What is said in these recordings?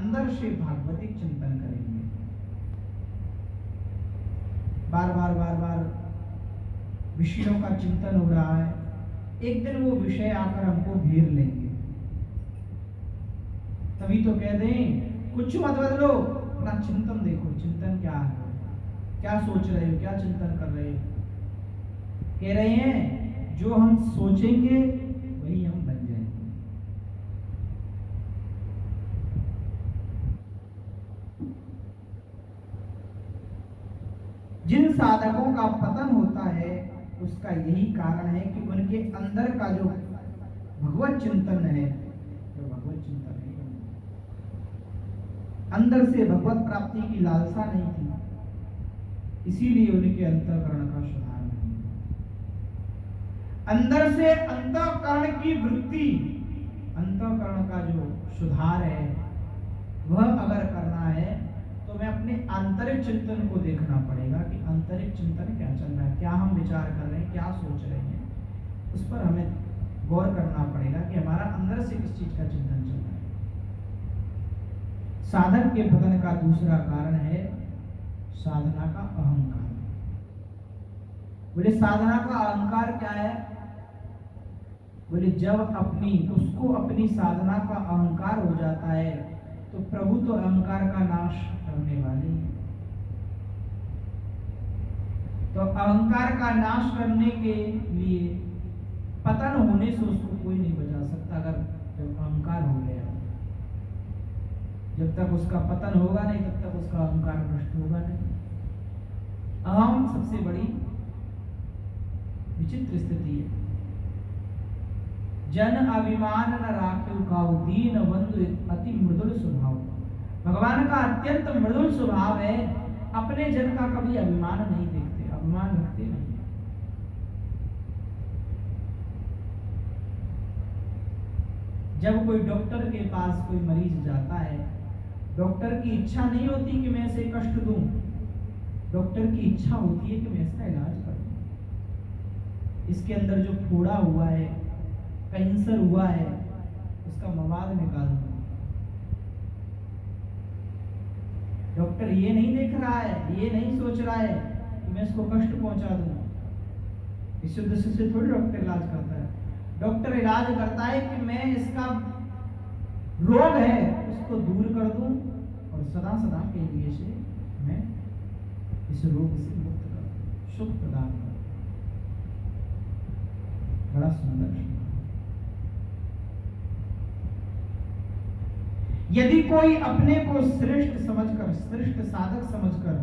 अंदर से भागवतिक चिंतन करेंगे। बार बार विषयों का चिंतन हो रहा है, एक दिन वो विषय आकर हमको घेर लेंगे। तभी तो कह दें कुछ मत बदलो, अपना चिंतन देखो, चिंतन क्या है, क्या सोच रहे हो, क्या चिंतन कर रहे हो। कह रहे हैं जो हम सोचेंगे वही हम बन जाएंगे। जिन साधकों का पतन होता है उसका यही कारण है कि उनके अंदर का जो भगवत चिंतन है, जो भगवत चिंतन है, अंदर से भगवत प्राप्ति की लालसा नहीं थी, इसीलिए उनके अंतःकरण का सुधार नहीं। अंदर से अंतःकरण की वृत्ति, अंतःकरण का जो सुधार है वह अगर करना है तो हमें अपने आंतरिक चिंतन को देखना पड़ेगा कि आंतरिक चिंतन क्या चल रहा है, क्या हम विचार कर रहे हैं, क्या सोच रहे हैं, उस पर हमें गौर करना पड़ेगा कि हमारा अंदर से किस चीज का चिंतन चल रहा है। साधक के पतन का दूसरा कारण है साधना का अहंकार। बोले साधना का अहंकार क्या है? बोले जब उसको अपनी साधना का अहंकार हो जाता है तो प्रभु तो अहंकार का नाश करने वाले हैं। तो अहंकार का नाश करने के लिए पतन होने से उसको कोई नहीं बचा सकता। अगर जब अहंकार हो गया, जब तक उसका पतन होगा नहीं तब तक उसका अहंकार नष्ट होगा नहीं। अहम सबसे बड़ी विचित्र स्थिति है। जन अभिमान न राखे काऊ, दीन बंधु अति मृदुल स्वभाव। भगवान का अत्यंत मृदुल स्वभाव है, अपने जन का कभी अभिमान नहीं देखते, अभिमान रखते नहीं। जब कोई डॉक्टर के पास कोई मरीज जाता है, डॉक्टर की इच्छा नहीं होती कि मैं इसे कष्ट दूं, डॉक्टर की इच्छा होती है कि मैं इसका इलाज करूं, इसके अंदर जो फोड़ा हुआ है, कैंसर हुआ है, उसका मवाद निकाल दूं। डॉक्टर ये नहीं देख रहा है, ये नहीं सोच रहा है कि मैं इसको कष्ट पहुंचा दूं। इस उद्देश्य से थोड़ी डॉक्टर इलाज करता है। डॉक्टर इलाज करता है कि मैं इसका रोग है उसको दूर कर दूं और सदा सदा के लिए से मैं इस रोग से मुक्त कर दूं, सुख प्रदान कर दूं। बड़ा सुंदर। यदि कोई अपने को श्रेष्ठ समझकर, श्रेष्ठ साधक समझकर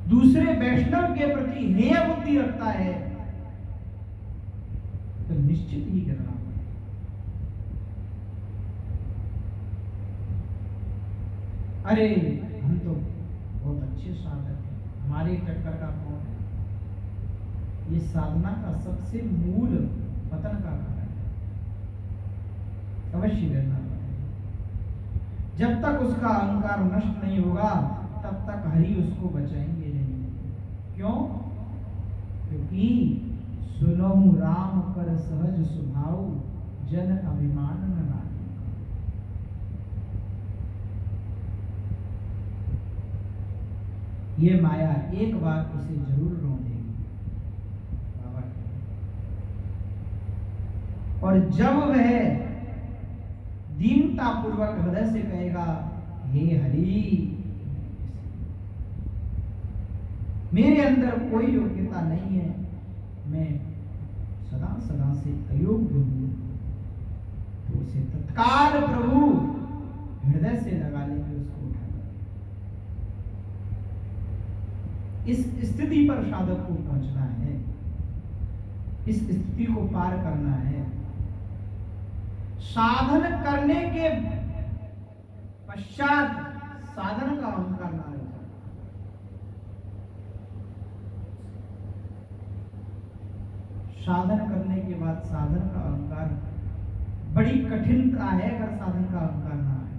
दूसरे वैष्णव के प्रति हेय बुद्धि रखता है तो निश्चित ही गिरना पड़ेगा। अरे हम तो बहुत अच्छे साधक हैं, हमारे टक्कर का कौन है? ये साधना का सबसे मूल पतन का कारण है। अवश्य गिरना पड़ेगा। जब तक उसका अहंकार नष्ट नहीं होगा तब तक हरि उसको बचाएंगे नहीं। क्यों? क्योंकि सुनहु राम कर सहज स्वभाव, जन अभिमान न नाहि। ये माया एक बार उसे जरूर रोंदेगी बाबा। और जब वह दीनता पूर्वक हृदय से कहेगा, हे हरि, मेरे अंदर कोई योग्यता नहीं है, मैं सदा सदा से अयोग्य हूं, तो उसे तत्काल प्रभु हृदय से लगा लेंगे, उसको उठा लेंगे। इस स्थिति पर साधक को पहुंचना है, इस स्थिति को पार करना है। साधन करने के पश्चात साधन का अहंकार ना रहे। साधन करने के बाद साधन का अहंकार बड़ी कठिनता है। अगर साधन का अहंकार ना आए,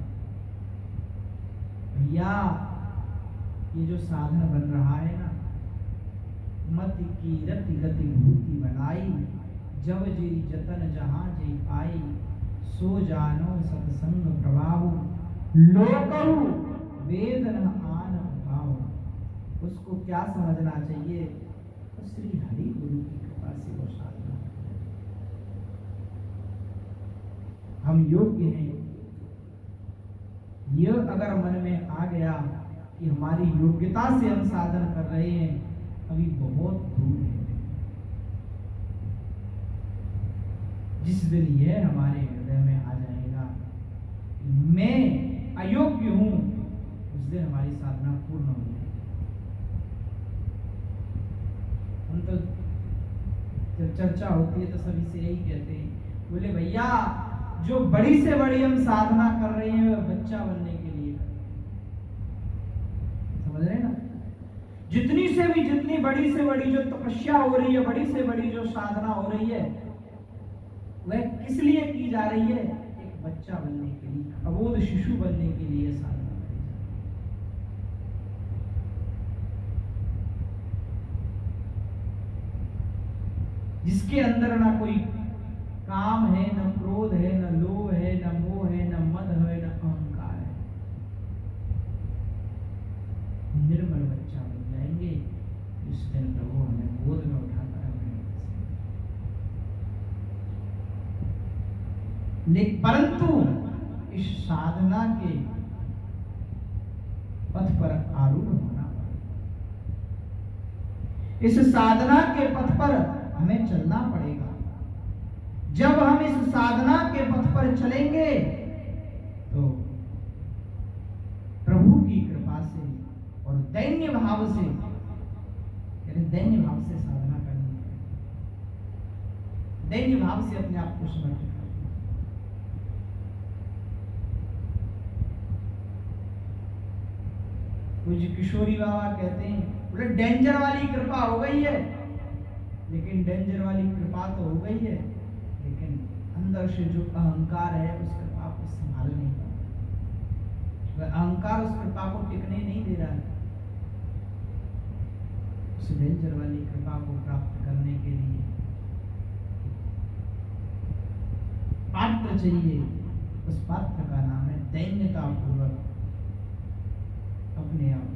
भैया ये जो साधन बन रहा है ना, मति की रति गति भूति बनाई, जब जी जतन जहां जी पाई, सो जानो सत्संग प्रभा लोकहु वेद न आन भाव। उसको क्या समझना चाहिए? तो श्री हरि गुरु की कृपा से वो साधना। हम योग्य हैं, यह अगर मन में आ गया कि हमारी योग्यता से हम साधन कर रहे हैं, अभी बहुत दूर है। जिस दिन यह हमारे हृदय में आ जाएगा मैं अयोग्य हूं, उस दिन हमारी साधना पूर्ण हो जाएगी। हम तो जब चर्चा होती है तो सभी से यही कहते हैं, बोले भैया जो बड़ी से बड़ी हम साधना कर रहे हैं वह बच्चा बनने के लिए, समझ रहे हैं ना? जितनी बड़ी से बड़ी जो तपस्या हो रही है, बड़ी से बड़ी जो साधना हो रही है, वह किस लिए की जा रही है? एक बच्चा बनने के लिए, अबोध शिशु बनने के लिए साधना करी जाती है। जिसके अंदर ना कोई काम है, न क्रोध है, न लोभ है, न मोह है, न मद है, न अहंकार है, निर्मल बच्चा बन जाएंगे। इस दिन प्रभु हमें गोद में उठाकर परंतु इस साधना के पथ पर आरूढ़ होना पड़ेगा। इस साधना के पथ पर हमें चलना पड़ेगा। जब हम इस साधना के पथ पर चलेंगे तो प्रभु की कृपा से और दैन्य भाव से, दैन्य भाव से साधना करनी है, दैन्य भाव से अपने आप को समर्पित करना। कुछ किशोरी बाबा कहते हैं, बोले डेंजर वाली कृपा हो गई है, लेकिन डेंजर वाली कृपा तो हो गई है, लेकिन अंदर से जो अहंकार है उस कृपा को संभाल नहीं पा रहा। वह अहंकार उस कृपा को टिकने नहीं दे रहा है। उस डेंजर वाली कृपा को प्राप्त करने के लिए पात्र चाहिए। उस पात्र का नाम है दैन्यता पूर्वक अपने आप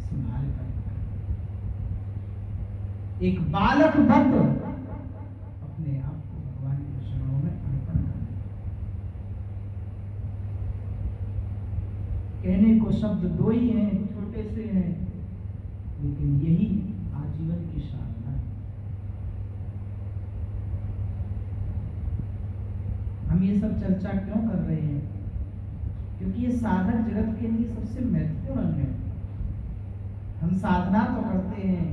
संभाल कर, एक बालक बन अपने आप को भगवान के चरणों में अर्पण करना। कहने को शब्द दो ही हैं, छोटे से हैं, लेकिन यही आजीवन की साधना है। हम ये सब चर्चा क्यों कर रहे हैं? क्योंकि ये साधक जगत के लिए सबसे महत्वपूर्ण अंग है। हम साधना तो करते हैं,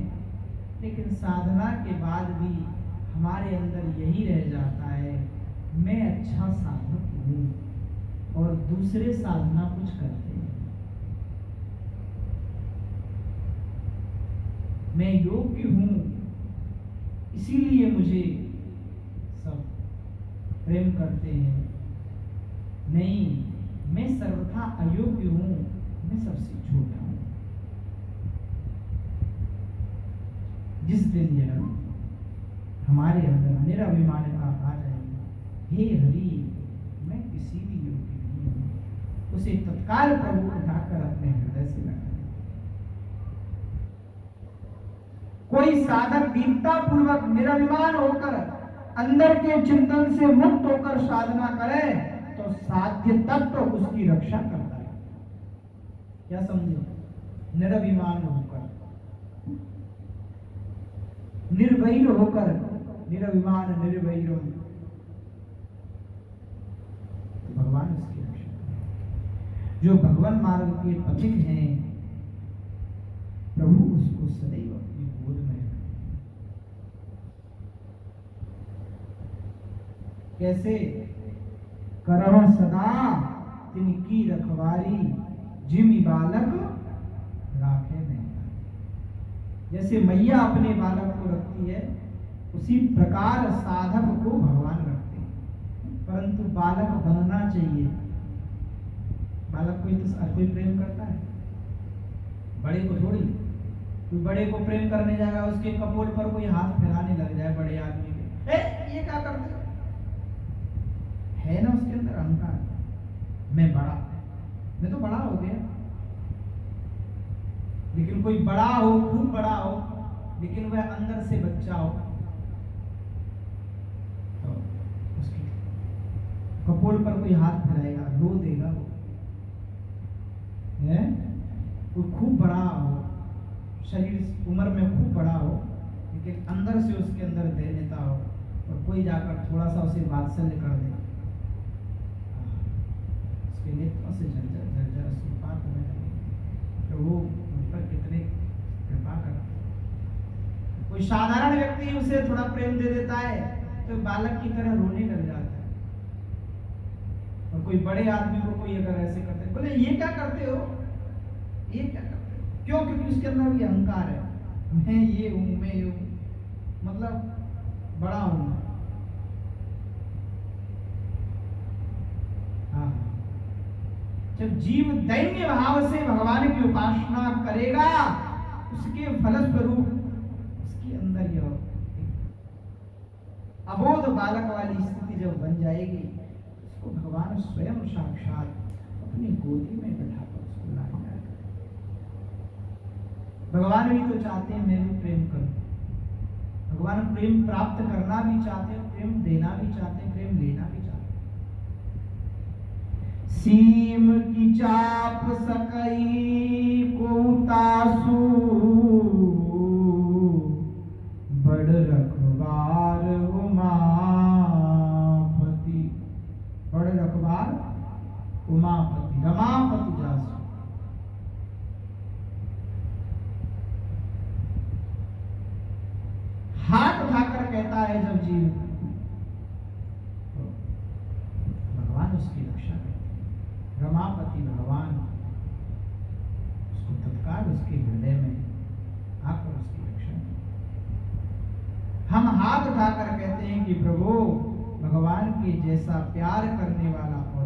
लेकिन साधना के बाद भी हमारे अंदर यही रह जाता है, मैं अच्छा साधक हूं और दूसरे साधना कुछ करते हैं। मैं योग्य हूं, इसीलिए मुझे सब प्रेम करते हैं। नहीं, मैं सर्वथा अयोग्य हूं, मैं सबसे छोटा हूं। जिस दिन यह हमारे अंदर निराभिमानता आ जाएगी, हे हरि मैं किसी भी योग्य नहीं हूं, उसे तत्काल प्रभु उठाकर अपने हृदय से लगा। कोई साधक दीनता पूर्वक निराभिमान होकर अंदर के चिंतन से मुक्त होकर साधना करे तो साध्य तत्व उसकी रक्षा करता है। क्या समझे? निराभिमान होकर, निर्वैर होकर, निराभिमान निर्वैरम, तो भगवान उसकी रक्षा करें। जो भगवान मार्ग के पथिक हैं, प्रभु उसको सदैव अपनी गोद में रखें। कैसे? करह सदा तिनकी रखवारी, जिमि बालक राखे महता। जैसे मैया अपने बालक को रखती है, उसी प्रकार साधक को भगवान रखते हैं। परंतु बालक बनना चाहिए। बालक कोई प्रेम करता है? बड़े को थोड़ी। कोई बड़े को प्रेम करने जाएगा, उसके कपोल पर कोई हाथ फैलाने लग जाए बड़े आदमी के, ये क्या करते हो? है ना उसके अंदर अहंकार, मैं बड़ा, मैं तो बड़ा हो गया। लेकिन कोई बड़ा हो, खूब बड़ा हो, लेकिन वह अंदर से बच्चा हो, तो उसकी कपोल पर कोई हाथ फिराएगा, रो देगा वो है। कोई खूब बड़ा हो, शरीर उम्र में खूब बड़ा हो, लेकिन अंदर से उसके अंदर दैन्यता हो, और कोई जाकर थोड़ा सा उसे वात्सल्य कर दे, उसके नेत्रों से झरझर अश्रुपात होने लगे, तो वो उन पर कितने कृपा करते। कोई साधारण व्यक्ति उसे थोड़ा प्रेम दे देता है तो बालक की तरह रोने लग जाता है, और कोई बड़े आदमी को कोई अगर ऐसे करते हैं, बोले ये क्या करते हो, ये क्या करते हो, क्यों? क्योंकि उसके अंदर भी अहंकार है, मैं ये हूं, मैं ये हूं, मतलब बड़ा हूं मैं। हाँ, जब जीव दैन्य भाव से भगवान की उपासना करेगा, उसके फलस्वरूप उसके अंदर यह अबोध बालक वाली स्थिति जब बन जाएगी, उसको भगवान स्वयं साक्षात अपनी गोदी में बैठाकर उसको लाएगा। भगवान भी तो चाहते हैं मैं भी प्रेम करूं, भगवान प्रेम प्राप्त करना भी चाहते हैं, प्रेम देना भी चाहते हैं, प्रेम लेना भी चाहते हैं। सीम की चाप सकई को तासु, बड़ रखवार उमापति, बड़ रखवार उमापति, रमापति जासु। हाथ उठाकर कहता है जब जीव, तो भगवान उसकी रक्षा करते हैं। रमापति भगवान उसको तत्काल उसके हृदय में आकर उसकी रक्षा करते। हम हाथ उठाकर कहते हैं कि प्रभु, भगवान के जैसा प्यार करने वाला और